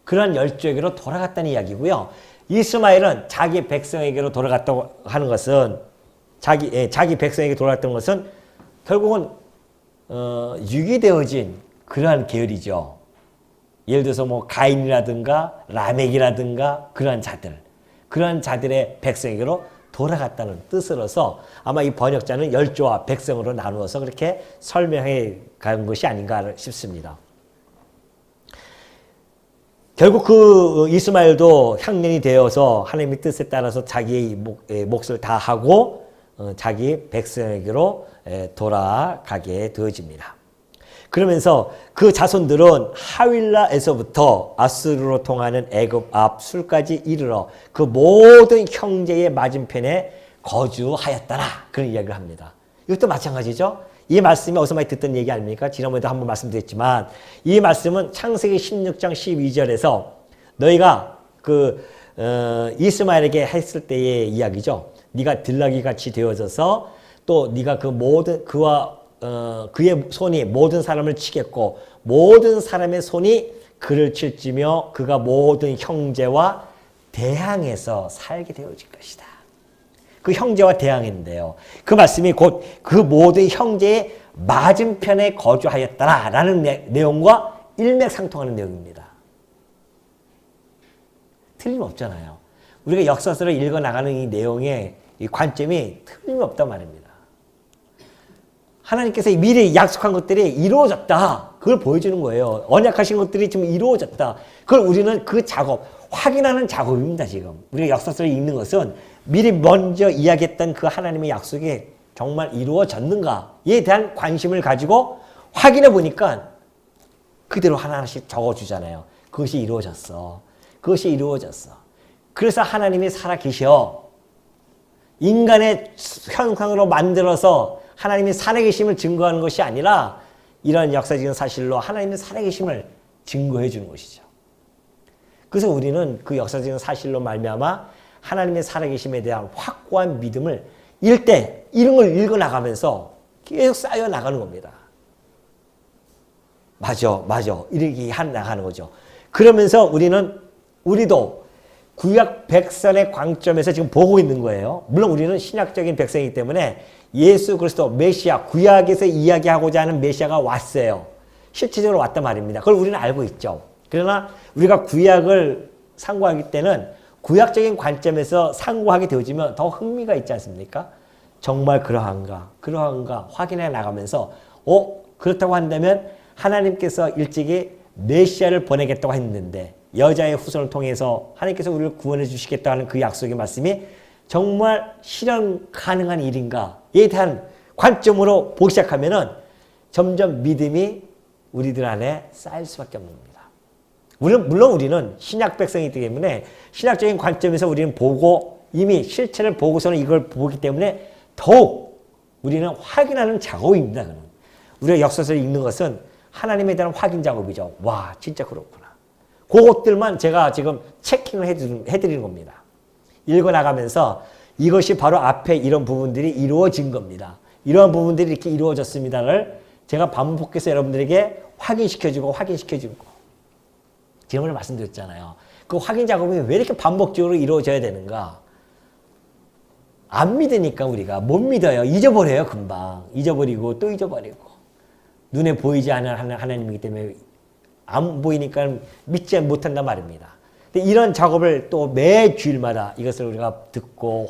그런 열조에게로 돌아갔다는 이야기고요. 이스마엘은 자기 백성에게로 돌아갔다고 하는 것은 자기 백성에게 돌아갔던 것은 결국은 유기되어진 그러한 계열이죠. 예를 들어서 가인이라든가 라멕이라든가 그러한 자들의 백성에게로 돌아갔다는 뜻으로서 아마 이 번역자는 열조와 백성으로 나누어서 그렇게 설명해 간 것이 아닌가 싶습니다. 결국 그 이스마엘도 향년이 되어서 하나님의 뜻에 따라서 자기의 몫을 다하고 자기 백성에게로 돌아가게 되어집니다. 그러면서 그 자손들은 하윌라에서부터 아수르로 통하는 애굽 앞 술까지 이르러 그 모든 형제의 맞은편에 거주하였더라. 그런 이야기를 합니다. 이것도 마찬가지죠. 이 말씀이 어디서 많이 듣던 얘기 아닙니까? 지난번에도 한번 말씀드렸지만 이 말씀은 창세기 16장 12절에서 너희가 이스마엘에게 했을 때의 이야기죠. 네가 들나귀 같이 되어져서 또 네가 그의 손이 모든 사람을 치겠고 모든 사람의 손이 그를 칠지며 그가 모든 형제와 대항해서 살게 되어질 것이다. 그 형제와 대항했는데요. 그 말씀이 곧 그 모든 형제의 맞은편에 거주하였다라는 내용과 일맥상통하는 내용입니다. 틀림없잖아요. 우리가 역사서를 읽어나가는 이 내용의 이 관점이 틀림없단 말입니다. 하나님께서 미리 약속한 것들이 이루어졌다. 그걸 보여주는 거예요. 언약하신 것들이 지금 이루어졌다. 그걸 우리는 그 작업, 확인하는 작업입니다. 지금 우리가 역사서를 읽는 것은 미리 먼저 이야기했던 그 하나님의 약속이 정말 이루어졌는가에 대한 관심을 가지고 확인해 보니까 그대로 하나하나씩 적어주잖아요. 그것이 이루어졌어. 그것이 이루어졌어. 그래서 하나님이 살아계셔. 인간의 형상으로 만들어서 하나님이 살아계심을 증거하는 것이 아니라 이런 역사적인 사실로 하나님의 살아계심을 증거해 주는 것이죠. 그래서 우리는 그 역사적인 사실로 말미암아 하나님의 살아계심에 대한 확고한 믿음을 이런 걸 읽어나가면서 계속 쌓여나가는 겁니다. 맞아. 이렇게 나가는 거죠. 그러면서 우리도 구약 백성의 관점에서 지금 보고 있는 거예요. 물론 우리는 신약적인 백성이기 때문에 예수 그리스도 메시아, 구약에서 이야기하고자 하는 메시아가 왔어요. 실질적으로 왔단 말입니다. 그걸 우리는 알고 있죠. 그러나 우리가 구약을 상고하기 때는 구약적인 관점에서 상고하게 되어지면 더 흥미가 있지 않습니까? 정말 그러한가 확인해 나가면서 그렇다고 한다면 하나님께서 일찍이 메시아를 보내겠다고 했는데 여자의 후손을 통해서 하나님께서 우리를 구원해 주시겠다는 그 약속의 말씀이 정말 실현 가능한 일인가에 대한 관점으로 보기 시작하면은 점점 믿음이 우리들 안에 쌓일 수밖에 없는 겁니다. 물론 우리는 신약 백성이기 때문에 신약적인 관점에서 우리는 보고 이미 실체를 보고서는 이걸 보기 때문에 더욱 우리는 확인하는 작업입니다. 우리가 역사서를 읽는 것은 하나님에 대한 확인 작업이죠. 와, 진짜 그렇구나. 그것들만 제가 지금 체킹을 해드리는 겁니다. 읽어나가면서 이것이 바로 앞에 이런 부분들이 이루어진 겁니다. 이러한 부분들이 이렇게 이루어졌습니다를 제가 반복해서 여러분들에게 확인시켜주고 지난번에 말씀드렸잖아요. 그 확인 작업이 왜 이렇게 반복적으로 이루어져야 되는가? 안 믿으니까 우리가 못 믿어요. 잊어버려요. 금방. 잊어버리고 또 잊어버리고. 눈에 보이지 않는 하나님이기 때문에 안 보이니까 믿지 못한단 말입니다. 근데 이런 작업을 또 매 주일마다 이것을 우리가 듣고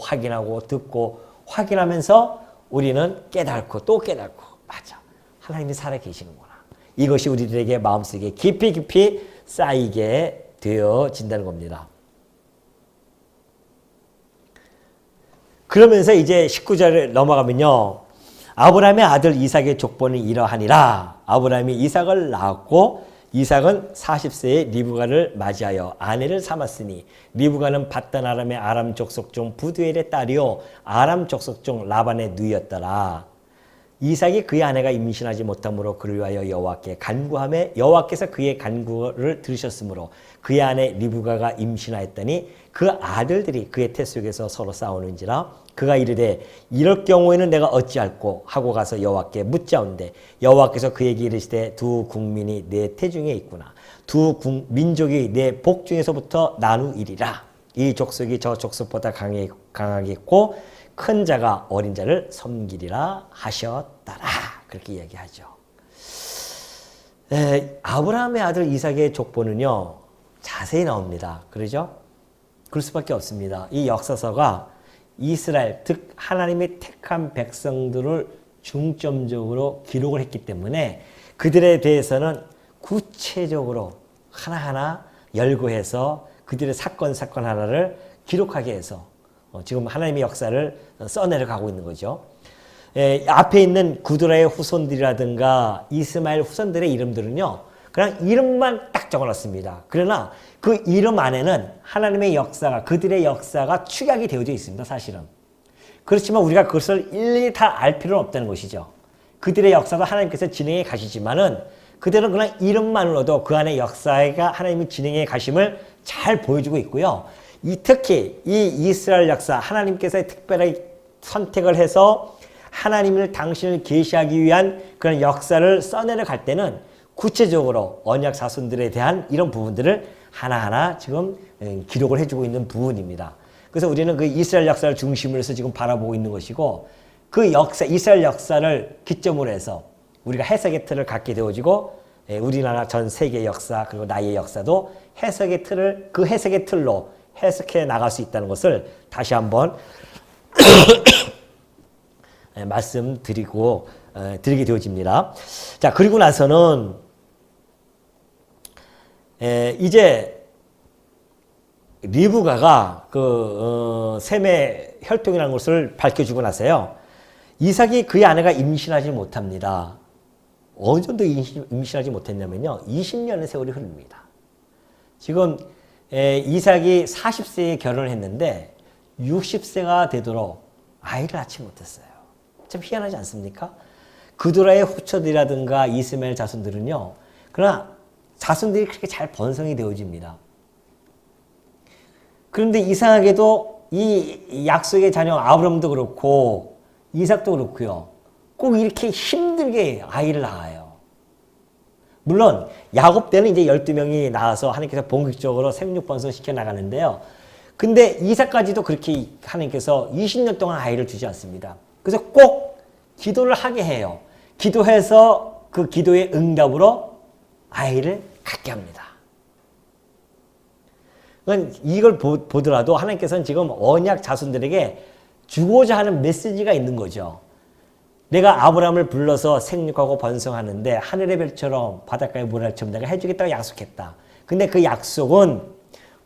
확인하면서 우리는 깨닫고 또 깨닫고 맞아. 하나님이 살아계시는구나. 이것이 우리들에게 마음속에 깊이 쌓이게 되어진다는 겁니다. 그러면서 이제 19절을 넘어가면요. 아브라함의 아들 이삭의 족보는 이러하니라. 아브라함이 이삭을 낳았고 이삭은 40세에 리브가를 맞이하여 아내를 삼았으니 리브가는 밧단 아람의 아람 족속 중 부두엘의 딸이요 아람 족속 중 라반의 누이였더라. 이삭이 그의 아내가 임신하지 못함으로 그를 위하여 여호와께 간구하며 여호와께서 그의 간구를 들으셨으므로 그의 아내 리브가가 임신하였더니 그 아들들이 그의 태 속에서 서로 싸우는지라 그가 이르되 이럴 경우에는 내가 어찌할꼬 하고 가서 여호와께 묻자온대 여호와께서 그에게 이르시되 두 국민이 내 태 중에 있구나 두 민족이 내 복 중에서부터 나누이리라 이 족속이 저 족속보다 강하겠고 큰 자가 어린 자를 섬기리라 하셨더라. 그렇게 이야기하죠. 아브라함의 아들 이삭의 족보는요. 자세히 나옵니다. 그러죠? 그럴 수밖에 없습니다. 이 역사서가 이스라엘, 즉 하나님의 택한 백성들을 중점적으로 기록을 했기 때문에 그들에 대해서는 구체적으로 하나하나 열거해서 그들의 사건 하나를 기록하게 해서 지금 하나님의 역사를 써내려가고 있는 거죠. 앞에 있는 구드라의 후손들이라든가 이스마엘 후손들의 이름들은요. 그냥 이름만 딱 적어놨습니다. 그러나 그 이름 안에는 하나님의 역사가 그들의 역사가 축약이 되어져 있습니다. 사실은. 그렇지만 우리가 그것을 일일이 다 알 필요는 없다는 것이죠. 그들의 역사도 하나님께서 진행해 가시지만은 그들은 그냥 이름만으로도 그 안에 역사가 하나님이 진행해 가심을 잘 보여주고 있고요. 특히 이 이스라엘 역사 하나님께서 특별하게 선택을 해서 하나님을 당신을 계시하기 위한 그런 역사를 써내려 갈 때는 구체적으로 언약 자손들에 대한 이런 부분들을 하나하나 지금 기록을 해주고 있는 부분입니다. 그래서 우리는 그 이스라엘 역사를 중심으로 해서 지금 바라보고 있는 것이고 그 역사 이스라엘 역사를 기점으로 해서 우리가 해석의 틀을 갖게 되어지고 우리나라 전 세계 역사 그리고 나의 역사도 해석의 틀로 해석해 나갈 수 있다는 것을 다시 한번 드리게 되어집니다. 자, 그리고 나서는 이제 리브가가 셈의 혈통이라는 것을 밝혀주고 나서요. 이삭이 그의 아내가 임신하지 못합니다. 어느 정도 임신하지 못했냐면요. 20년의 세월이 흐릅니다. 지금 이삭이 40세에 결혼을 했는데 60세가 되도록 아이를 낳지 못했어요. 참 희한하지 않습니까? 그드라의 후처들이라든가 이스마엘 자손들은요. 그러나 자손들이 그렇게 잘 번성이 되어집니다. 그런데 이상하게도 이 약속의 자녀 아브람도 그렇고 이삭도 그렇고요. 꼭 이렇게 힘들게 아이를 낳아요. 물론 야곱 때는 이제 12명이 나와서 하나님께서 본격적으로 생육번성 시켜 나가는데요. 근데 이삭까지도 그렇게 하나님께서 20년 동안 아이를 주지 않습니다. 그래서 꼭 기도를 하게 해요. 기도해서 그 기도의 응답으로 아이를 갖게 합니다. 이걸 보더라도 하나님께서는 지금 언약 자손들에게 주고자 하는 메시지가 있는 거죠. 내가 아브라함을 불러서 생육하고 번성하는데 하늘의 별처럼 바닷가의 모래처럼 내가 해주겠다고 약속했다. 근데 그 약속은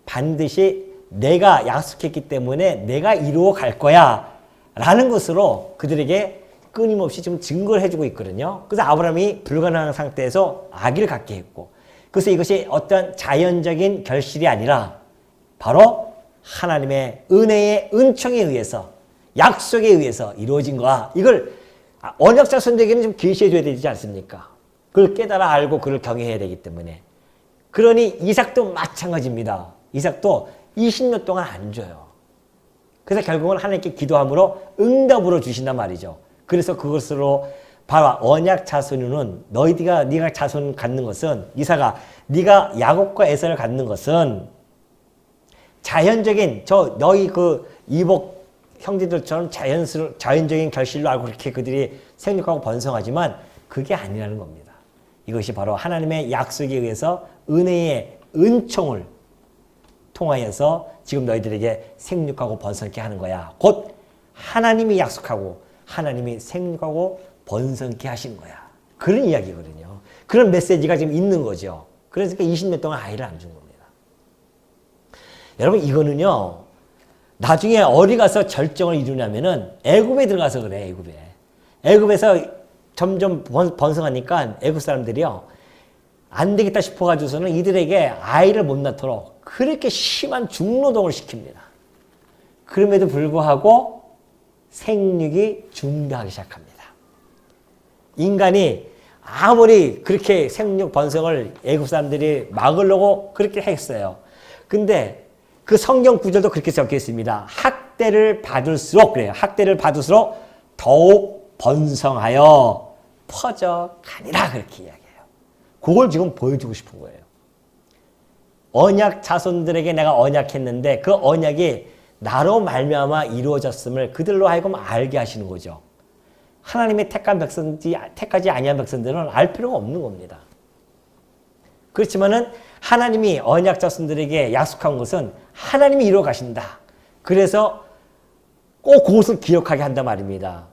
반드시 내가 약속했기 때문에 내가 이루어 갈 거야 라는 것으로 그들에게 끊임없이 지금 증거를 해주고 있거든요. 그래서 아브라함이 불가능한 상태에서 아기를 갖게 했고 그래서 이것이 어떤 자연적인 결실이 아니라 바로 하나님의 은혜의 은총에 의해서 약속에 의해서 이루어진 거야. 이걸 언약 자손들에게는 좀 계시해 줘야 되지 않습니까? 그걸 깨달아 알고 그를 경외해야 되기 때문에. 그러니 이삭도 마찬가지입니다. 이삭도 20년 동안 안 줘요. 그래서 결국은 하나님께 기도함으로 응답으로 주신단 말이죠. 그래서 그것으로 봐봐. 언약 자손은 네가 자손 갖는 것은 이사가 네가 야곱과 에서를 갖는 것은 자연적인 너희 그 이복 형제들처럼 자연적인 결실로 알고 그렇게 그들이 생육하고 번성하지만 그게 아니라는 겁니다. 이것이 바로 하나님의 약속에 의해서 은혜의 은총을 통하여서 지금 너희들에게 생육하고 번성케 하는 거야. 곧 하나님이 약속하고 하나님이 생육하고 번성케 하시는 거야. 그런 이야기거든요. 그런 메시지가 지금 있는 거죠. 그래서 20년 동안 아이를 안 준 겁니다. 여러분 이거는요. 나중에 어디 가서 절정을 이루냐면은 애굽에 들어가서 그래. 애굽에서 점점 번성하니까 애굽 사람들이요. 안 되겠다 싶어가지고서는 이들에게 아이를 못 낳도록 그렇게 심한 중노동을 시킵니다. 그럼에도 불구하고 생육이 중단하기 시작합니다. 인간이 아무리 그렇게 생육 번성을 애굽 사람들이 막으려고 그렇게 했어요. 근데 그 성경 구절도 그렇게 적혀 있습니다. 학대를 받을수록 그래요. 학대를 받을수록 더욱 번성하여 퍼져가니라 그렇게 이야기해요. 그걸 지금 보여주고 싶은 거예요. 언약 자손들에게 내가 언약했는데 그 언약이 나로 말미암아 이루어졌음을 그들로 하여금 알게 하시는 거죠. 하나님의 택하지 아니한 백성들은 알 필요가 없는 겁니다. 그렇지만은 하나님이 언약 자손들에게 약속한 것은 하나님이 이루어 가신다. 그래서 꼭 그것을 기억하게 한단 말입니다.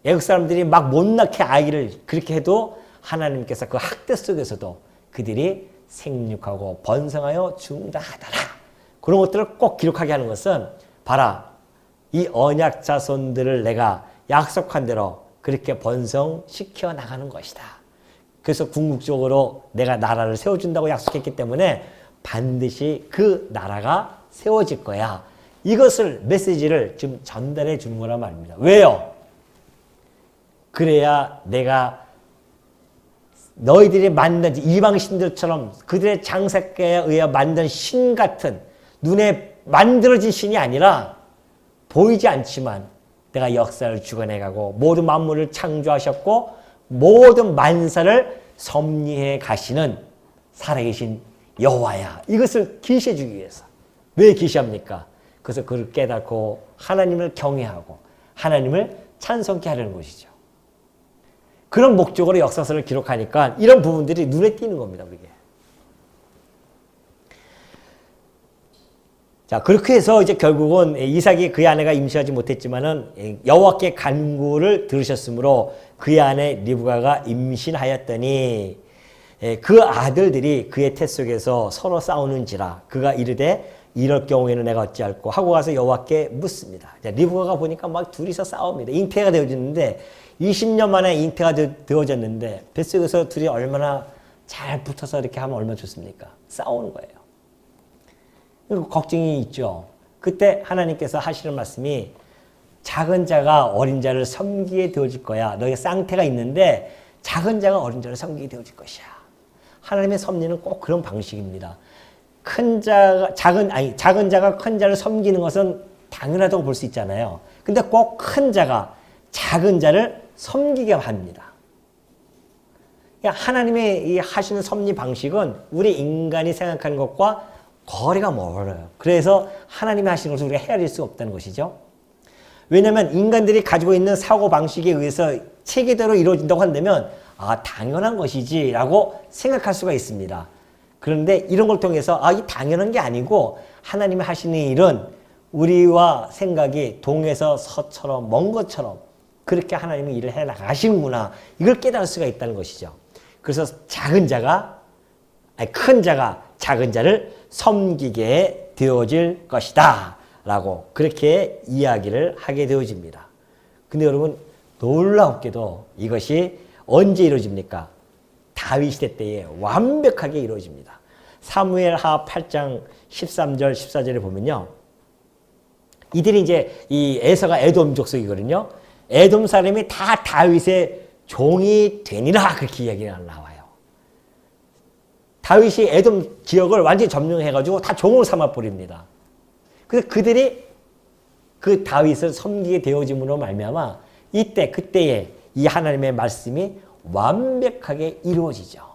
애국 사람들이 막 못 낳게 아이를 그렇게 해도 하나님께서 그 학대 속에서도 그들이 생육하고 번성하여 중다하더라. 그런 것들을 꼭 기록하게 하는 것은 봐라. 이 언약 자손들을 내가 약속한 대로 그렇게 번성시켜 나가는 것이다. 그래서 궁극적으로 내가 나라를 세워준다고 약속했기 때문에 반드시 그 나라가 세워질 거야. 이것을 메시지를 지금 전달해 주는 거란 말입니다. 왜요? 그래야 내가 너희들이 만든 이방 신들처럼 그들의 장사에 의해 만든 신 같은 눈에 만들어진 신이 아니라 보이지 않지만 내가 역사를 주관해가고 모든 만물을 창조하셨고 모든 만사를 섭리해 가시는 살아계신 여호와야. 이것을 계시해 주기 위해서. 왜 계시합니까? 그래서 그를 깨닫고 하나님을 경외하고 하나님을 찬송케 하려는 것이죠. 그런 목적으로 역사서를 기록하니까 이런 부분들이 눈에 띄는 겁니다. 우리에게. 자, 그렇게 해서 이제 결국은 이삭이 그의 아내가 임신하지 못했지만은 여호와께 간구를 들으셨으므로 그의 아내 리브가가 임신하였더니 그 아들들이 그의 태 속에서 서로 싸우는지라 그가 이르되 이럴 경우에는 내가 어찌할꼬 하고 가서 여호와께 묻습니다. 자, 리브가가 보니까 막 둘이서 싸웁니다. 잉태가 되어졌는데 20년 만에 잉태가 되어졌는데 뱃속에서 둘이 얼마나 잘 붙어서 이렇게 하면 얼마나 좋습니까? 싸우는 거예요. 걱정이 있죠. 그때 하나님께서 하시는 말씀이 작은 자가 어린 자를 섬기게 되어질 거야. 너희가 쌍태가 있는데 작은 자가 어린 자를 섬기게 되어질 것이야. 하나님의 섭리는 꼭 그런 방식입니다. 작은 자가 큰 자를 섬기는 것은 당연하다고 볼 수 있잖아요. 근데 꼭 큰 자가 작은 자를 섬기게 합니다. 그러니까 하나님의 이 하시는 섭리 방식은 우리 인간이 생각하는 것과 거리가 멀어요. 그래서 하나님이 하시는 것을 우리가 헤아릴 수 없다는 것이죠. 왜냐하면 인간들이 가지고 있는 사고방식에 의해서 체계대로 이루어진다고 한다면 당연한 것이지 라고 생각할 수가 있습니다. 그런데 이런 걸 통해서 이 당연한 게 아니고 하나님이 하시는 일은 우리와 생각이 동에서 서처럼 먼 것처럼 그렇게 하나님이 일을 해 나가시는구나. 이걸 깨달을 수가 있다는 것이죠. 그래서 큰 자가 작은 자를 섬기게 되어질 것이다 라고 그렇게 이야기를 하게 되어집니다. 근데 여러분 놀랍게도 이것이 언제 이루어집니까? 다윗 시대 때에 완벽하게 이루어집니다. 사무엘하 8장 13절 14절에 보면요. 이들이 이제 이 에서가 에돔 족속이거든요. 에돔 사람이 다 다윗의 종이 되니라 그렇게 이야기가 나와요. 다윗이 에돔 지역을 완전히 점령해가지고 다 종으로 삼아버립니다. 그래서 그들이 그 다윗을 섬기게 되어짐으로 말미암아 그때에 이 하나님의 말씀이 완벽하게 이루어지죠.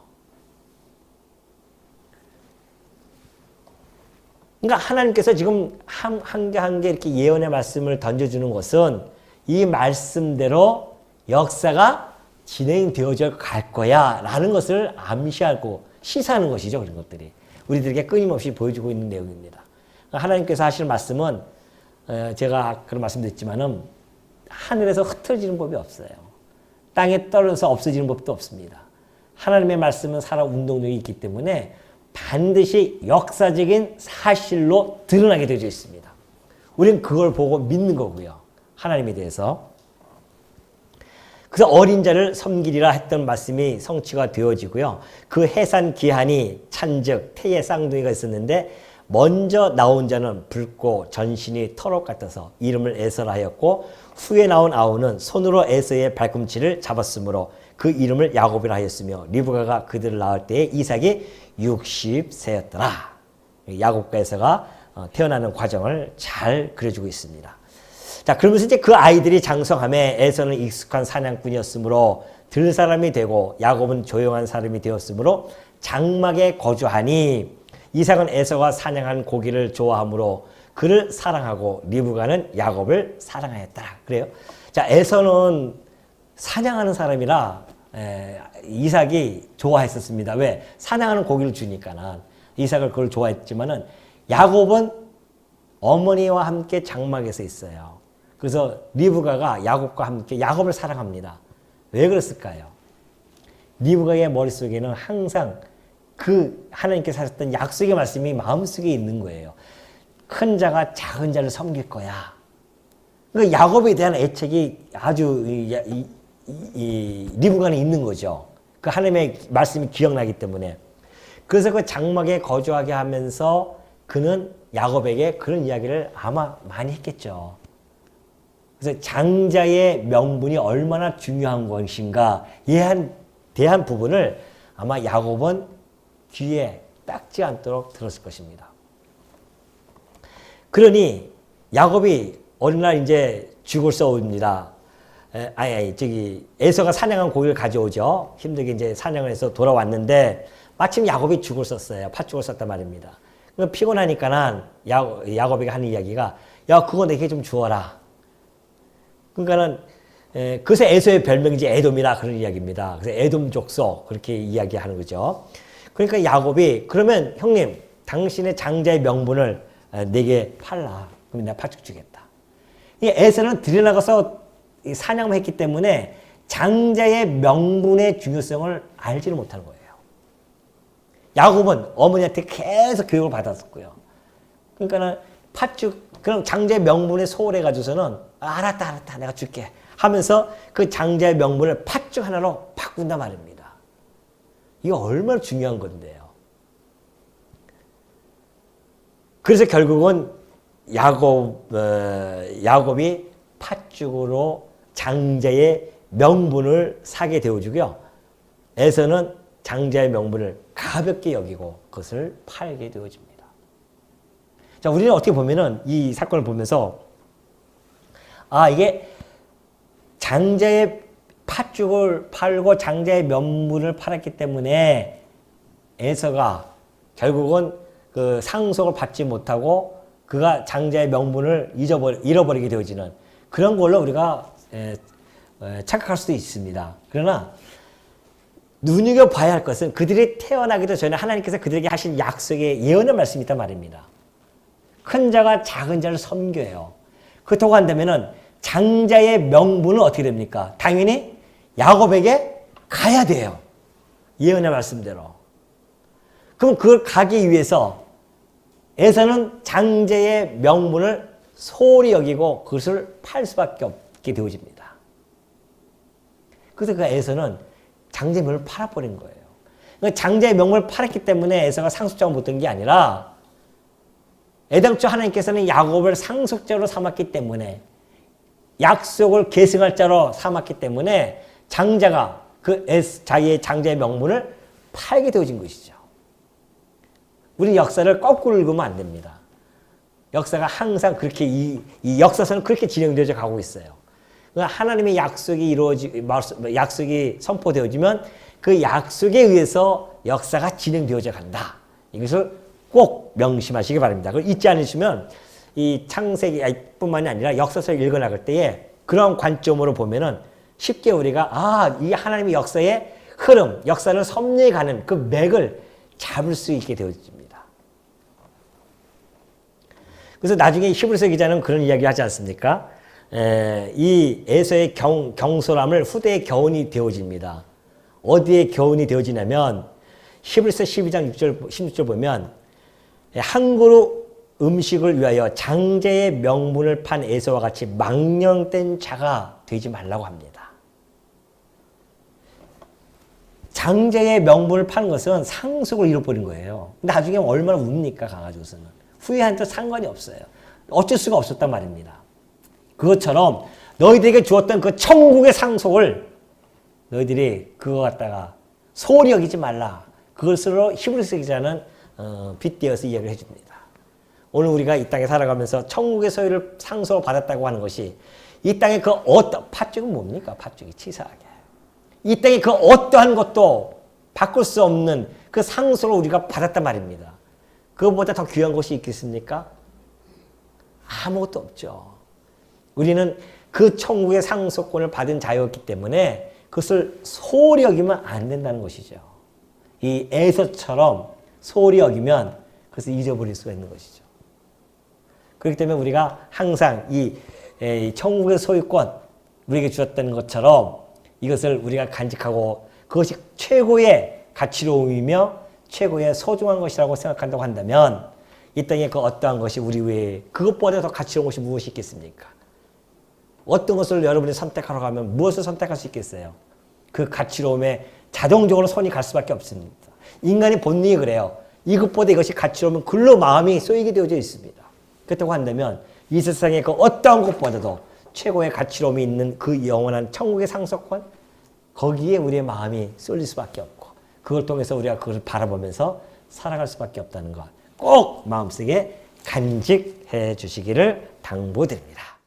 그러니까 하나님께서 지금 한 개 한 개 이렇게 예언의 말씀을 던져주는 것은 이 말씀대로 역사가 진행되어져 갈 거야 라는 것을 암시하고 시사하는 것이죠. 그런 것들이 우리들에게 끊임없이 보여주고 있는 내용입니다. 하나님께서 하시는 말씀은 제가 그런 말씀드렸지만은 하늘에서 흩어지는 법이 없어요. 땅에 떨어져서 없어지는 법도 없습니다. 하나님의 말씀은 살아 운동력이 있기 때문에 반드시 역사적인 사실로 드러나게 되어 있습니다. 우리는 그걸 보고 믿는 거고요. 하나님에 대해서. 그래서 어린 자를 섬기리라 했던 말씀이 성취가 되어지고요. 그 해산 기한이 찬즉 태의 쌍둥이가 있었는데 먼저 나온 자는 붉고 전신이 털옷 같아서 이름을 에서라 하였고 후에 나온 아우는 손으로 에서의 발꿈치를 잡았으므로 그 이름을 야곱이라 하였으며 리브가가 그들을 낳을 때에 이삭이 60세였더라. 야곱과 에서가 태어나는 과정을 잘 그려주고 있습니다. 자, 그러면서 이제 그 아이들이 장성함에 에서는 익숙한 사냥꾼이었으므로 들 사람이 되고 야곱은 조용한 사람이 되었으므로 장막에 거주하니 이삭은 에서가 사냥한 고기를 좋아하므로 그를 사랑하고 리브가는 야곱을 사랑하였더라. 그래요. 자, 에서는 사냥하는 사람이라 이삭이 좋아했었습니다. 왜? 사냥하는 고기를 주니까 이삭을 그걸 좋아했지만은 야곱은 어머니와 함께 장막에서 있어요. 그래서 리브가가 야곱과 함께 야곱을 사랑합니다. 왜 그랬을까요? 리브가의 머릿속에는 항상 그 하나님께서 하셨던 약속의 말씀이 마음속에 있는 거예요. 큰 자가 작은 자를 섬길 거야. 그러니까 야곱에 대한 애착이 아주 리브가는 있는 거죠. 그 하나님의 말씀이 기억나기 때문에. 그래서 그 장막에 거주하게 하면서 그는 야곱에게 그런 이야기를 아마 많이 했겠죠. 그래서 장자의 명분이 얼마나 중요한 것인가에 대한 부분을 아마 야곱은 귀에 닦지 않도록 들었을 것입니다. 그러니 야곱이 어느 날 이제 죽을 써옵니다. 에서가 사냥한 고기를 가져오죠. 힘들게 이제 사냥을 해서 돌아왔는데 마침 야곱이 죽을 썼어요. 팥죽을 썼단 말입니다. 피곤하니까는 야곱이가 하는 이야기가 야 그거 내게 좀 주어라. 그러니까는 그래서 에서의 별명이 이제 에돔이라 그런 이야기입니다. 그래서 에돔 족속 그렇게 이야기하는 거죠. 그러니까 야곱이 그러면 형님 당신의 장자의 명분을 내게 팔라. 그럼 내가 팥죽 주겠다. 이 에서는 들여나가서 사냥을 했기 때문에 장자의 명분의 중요성을 알지를 못하는 거예요. 야곱은 어머니한테 계속 교육을 받았었고요. 그러니까는 팥죽 그럼 장자의 명분에 소홀해가지고서는 알았다 내가 줄게 하면서 그 장자의 명분을 팥죽 하나로 바꾼단 말입니다. 이거 얼마나 중요한 건데요. 그래서 결국은 야곱이 팥죽으로 장자의 명분을 사게 되어주고요. 에서는 장자의 명분을 가볍게 여기고 그것을 팔게 되어집니다. 자, 우리는 어떻게 보면은 이 사건을 보면서 이게 장자의 팥죽을 팔고 장자의 명분을 팔았기 때문에 에서가 결국은 그 상속을 받지 못하고 그가 장자의 명분을 잃어버리게 되어지는 그런 걸로 우리가 착각할 수도 있습니다. 그러나 눈여겨봐야 할 것은 그들이 태어나기도 전에 하나님께서 그들에게 하신 약속의 예언의 말씀이 있단 말입니다. 큰 자가 작은 자를 섬겨요. 그렇다고 한다면은 장자의 명분은 어떻게 됩니까? 당연히 야곱에게 가야 돼요. 예언의 말씀대로. 그럼 그걸 가기 위해서 에서는 장자의 명분을 소홀히 여기고 그것을 팔 수밖에 없게 되어집니다. 그래서 그 에서는 장자의 명분을 팔아버린 거예요. 그러니까 장자의 명분을 팔았기 때문에 에서가 상속자가 못 된 게 아니라 애당초 하나님께서는 야곱을 상속자로 삼았기 때문에 약속을 계승할 자로 삼았기 때문에 장자가 자기의 장자의 명분을 팔게 되어진 것이죠. 우리는 역사를 거꾸로 읽으면 안 됩니다. 역사가 항상 그렇게 이 역사서는 그렇게 진행되어져 가고 있어요. 하나님의 약속이 선포되어지면 그 약속에 의해서 역사가 진행되어져 간다. 이것을 꼭 명심하시기 바랍니다. 그걸 잊지 않으시면 이 창세기뿐만이 아니라 역사서를 읽어나갈 때에 그런 관점으로 보면은 쉽게 우리가 이 하나님의 역사의 흐름, 역사를 섭리해 가는 그 맥을 잡을 수 있게 되어집니다. 그래서 나중에 히브리서 기자는 그런 이야기 하지 않습니까? 이 에서의 경솔함을 후대의 교훈이 되어집니다. 어디에 교훈이 되어지냐면 히브리서 12장 6절, 16절 보면 한 그릇 음식을 위하여 장제의 명분을 판 에서와 같이 망령된 자가 되지 말라고 합니다. 장제의 명분을 파는 것은 상속을 잃어버린 거예요. 나중에 얼마나 웁니까, 가가지고서는. 후회한테 상관이 없어요. 어쩔 수가 없었단 말입니다. 그것처럼 너희들에게 주었던 그 천국의 상속을 너희들이 그거 갖다가 소홀히 여기지 말라. 그것으로 히브리서 기자는 빗대어서 이야기를 해줍니다. 오늘 우리가 이 땅에 살아가면서 천국의 소유를 상속을 받았다고 하는 것이 이 땅에 그 팥죽은 뭡니까? 팥죽이 치사하게. 이 땅에 그 어떠한 것도 바꿀 수 없는 그 상속을 우리가 받았단 말입니다. 그것보다 더 귀한 것이 있겠습니까? 아무것도 없죠. 우리는 그 천국의 상속권을 받은 자였기 때문에 그것을 소홀히 여기면 안 된다는 것이죠. 이 에서처럼 소홀히 여기면 그것을 잊어버릴 수가 있는 것이죠. 그렇기 때문에 우리가 항상 이 천국의 소유권 우리에게 주었던 것처럼 이것을 우리가 간직하고 그것이 최고의 가치로움이며 최고의 소중한 것이라고 생각한다고 한다면 이 땅에 그 어떠한 것이 우리 외에 그것보다 더 가치로운 것이 무엇이 있겠습니까? 어떤 것을 여러분이 선택하러 가면 무엇을 선택할 수 있겠어요? 그 가치로움에 자동적으로 손이 갈 수밖에 없습니다. 인간의 본능이 그래요. 이것보다 이것이 가치로우면 글로 마음이 쏘이게 되어져 있습니다. 그렇다고 한다면 이 세상의 그 어떠한 것보다도 최고의 가치로움이 있는 그 영원한 천국의 상속권, 거기에 우리의 마음이 쏠릴 수밖에 없고 그걸 통해서 우리가 그걸 바라보면서 살아갈 수밖에 없다는 것 꼭 마음속에 간직해 주시기를 당부드립니다.